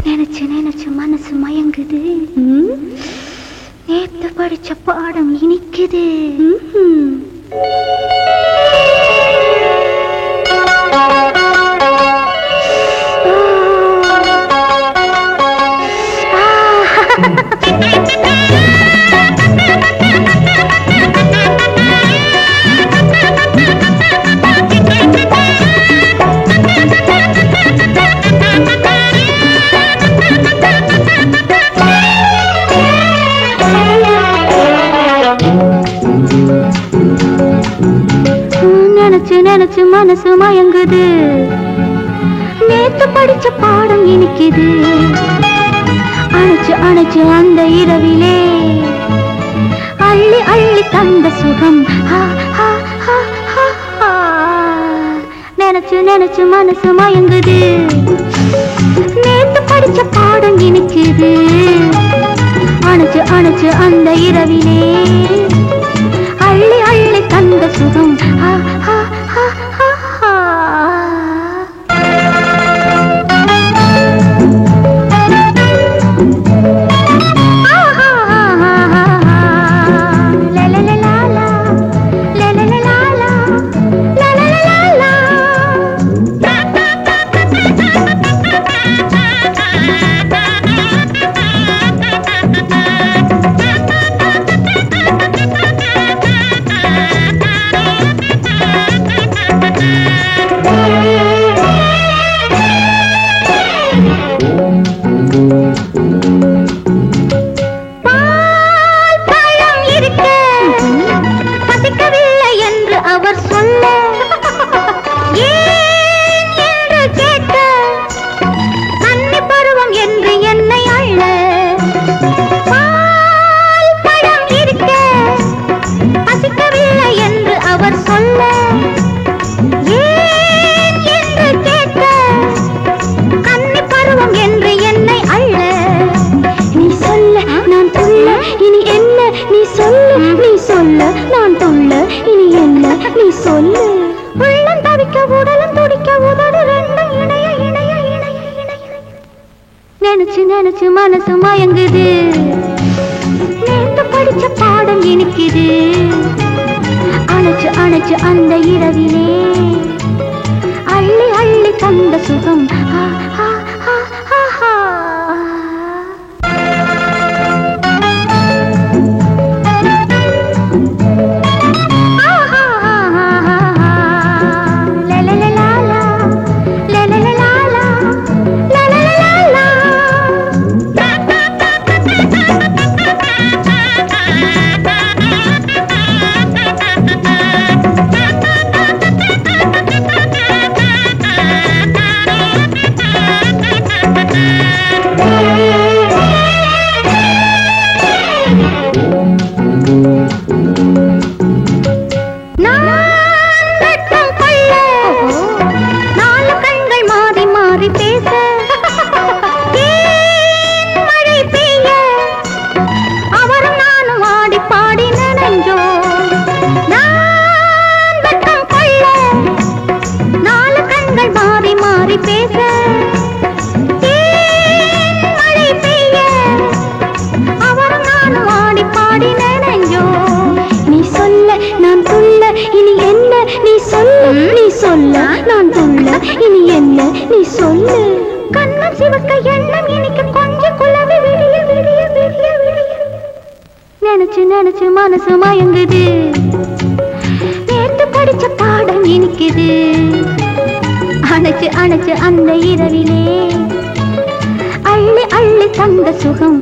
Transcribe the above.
நினைச்சு நினைச்சு மனசு மயங்குது. நேத்து படிச்ச பாடம் இனிக்குது. நினைச்சு நினைச்சு மனசு மயங்குது. நேத்து படிச்ச பாடம் இனிக்குது. அணைச்சு அணைச்சு அந்த இரவிலே அள்ளி அள்ளி தந்த சுகம். நினைச்சு நினைச்சு மனசு மயங்குது. நேத்து படிச்ச பாடம் இனிக்குது. அணைச்சு அணைச்சு அந்த இரவிலே அள்ளி அள்ளி தந்த சுகம். அவர் சொல்ல ஏன் என்று கேட்க கன்னி பருவம் என்று என்னை அள்ள. பால் பழம் இருக்க பசிக்கவில்லை என்று அவர் சொல்ல ஏன் என்று கேட்க கன்னி பருவம் என்று என்னை அள்ள. நீ சொல்ல நான் துள்ள இனி என்ன நீ சொல்ல நீ சொல்ல நான் துள்ள இனி என்ன நீ சொல்லு. உள்ளம் தவிக்க உடலும் துடிக்க உதடு ரெண்டும் இணைய இணைய இணைய இணைய. நினைச்சு நினைச்சு மனசு மயங்குது. நேத்து படிச்ச பாடம் இனிக்குது. அணைச்சு அணைச்சு அந்த இரவிலே அள்ளி அள்ளி தந்த சுகம். நான் துள்ள இனி என்ன நீ சொல்லு. கண்ணம் சிவக்க எண்ணம் எனக்கு கொஞ்சம் குழவி விடிய விடிய விடிய விடிய. நினைச்சு நினைச்சு மனசு மயங்குது. நேத்து படிச்ச பாடம் இனிக்குது. அணைச்சு அணைச்சு அந்த இரவிலே அள்ளி அள்ளி தந்த சுகம்.